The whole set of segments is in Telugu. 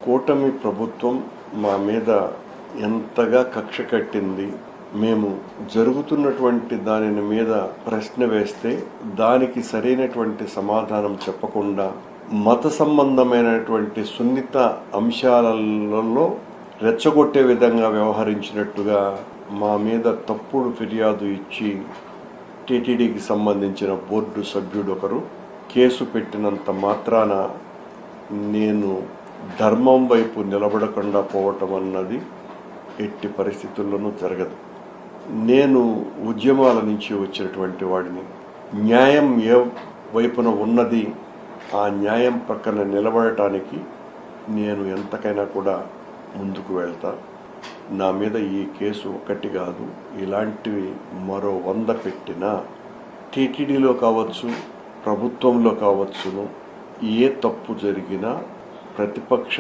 కూటమి ప్రభుత్వం మా మీద ఎంతగా కక్ష కట్టింది. మేము జరుగుతున్నటువంటి దాని మీద ప్రశ్న వేస్తే దానికి సరైనటువంటి సమాధానం చెప్పకుండా మత సంబంధమైనటువంటి సున్నిత అంశాలలో రెచ్చగొట్టే విధంగా వ్యవహరించినట్టుగా మా మీద తప్పుడు ఫిర్యాదు ఇచ్చి టీటీడీకి సంబంధించిన బోర్డు సభ్యుడు ఒకరు కేసు పెట్టినంత మాత్రాన నేను ధర్మం వైపు నిలబడకుండా పోవటం అన్నది ఎట్టి పరిస్థితుల్లోనూ జరగదు. నేను ఉద్యమాల నుంచి వచ్చినటువంటి వాడిని. న్యాయం ఏ వైపున ఉన్నది ఆ న్యాయం పక్కన నిలబడటానికి నేను ఎంతకైనా కూడా ముందుకు వెళ్తా. నా మీద ఈ కేసు ఒకటి కాదు, ఇలాంటివి మరో 100 పెట్టినా టీటీడీలో కావచ్చు, ప్రభుత్వంలో కావచ్చును, ఏ తప్పు జరిగినా ప్రతిపక్ష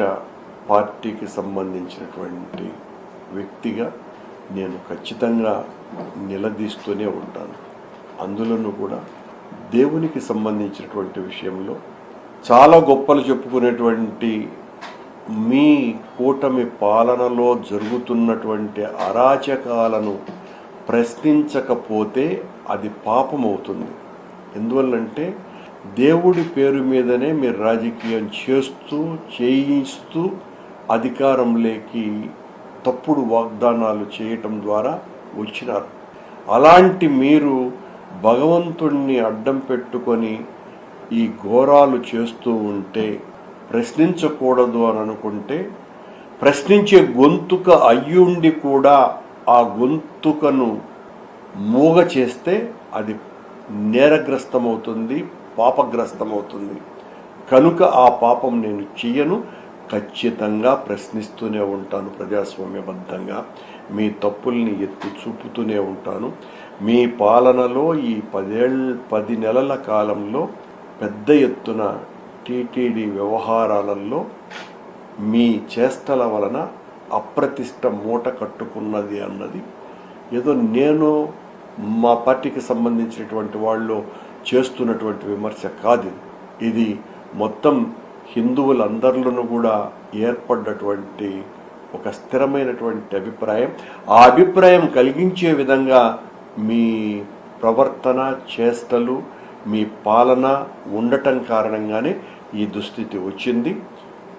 పార్టీకి సంబంధించినటువంటి వ్యక్తిగా నేను ఖచ్చితంగా నిలదీస్తూనే ఉంటాను. అందులోనూ కూడా దేవునికి సంబంధించినటువంటి విషయంలో చాలా గొప్పలు చెప్పుకునేటువంటి మీ కూటమి పాలనలో జరుగుతున్నటువంటి అరాచకాలను ప్రశ్నించకపోతే అది పాపమవుతుంది. ఎందువల్లంటే దేవుడి పేరు మీదనే మీరు రాజకీయం చేయిస్తూ అధికారంలోకి తప్పుడు వాగ్దానాలు చేయటం ద్వారా వచ్చినారు. అలాంటి మీరు భగవంతుణ్ణి అడ్డం పెట్టుకొని ఈ ఘోరాలు చేస్తూ ఉంటే ప్రశ్నించకూడదు అని అనుకుంటే, ప్రశ్నించే గొంతుక అయ్యుండి కూడా ఆ గొంతుకను మూగ చేస్తే అది నేరగ్రస్తమవుతుంది, పాపగ్రస్తమవుతుంది. కనుక ఆ పాపం నేను చెయ్యను. ఖచ్చితంగా ప్రశ్నిస్తూనే ఉంటాను. ప్రజాస్వామ్యబద్ధంగా మీ తప్పుల్ని ఎత్తి చూపుతూనే ఉంటాను. మీ పాలనలో ఈ 10 నెలల కాలంలో పెద్ద ఎత్తున టీటీడీ వ్యవహారాలలో మీ చేష్టల వలన అప్రతిష్ట మూట కట్టుకున్నది అన్నది ఏదో నేను మా పార్టీకి సంబంధించినటువంటి వాళ్ళు చేస్తున్నటువంటి విమర్శ కాదు. ఇది మొత్తం హిందువులందరిలోనూ కూడా ఏర్పడ్డటువంటి ఒక స్థిరమైనటువంటి అభిప్రాయం. ఆ అభిప్రాయం కలిగించే విధంగా మీ ప్రవర్తన, చేష్టలు, మీ పాలన ఉండటం కారణంగానే ఈ దుస్థితి వచ్చింది.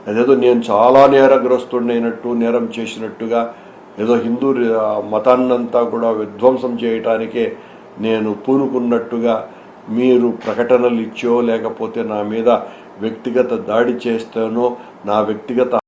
అదేదో నేను చాలా నేరగ్రస్తుడైనట్టు, నేరం చేసినట్టుగా, ఏదో హిందూ మతాన్నంతా కూడా విధ్వంసం చేయటానికే నేను పూనుకున్నట్టుగా మీరు ప్రకటనలు ఇచ్చో, లేకపోతే నా మీద వ్యక్తిగత దాడి చేస్తానో, నా వ్యక్తిగత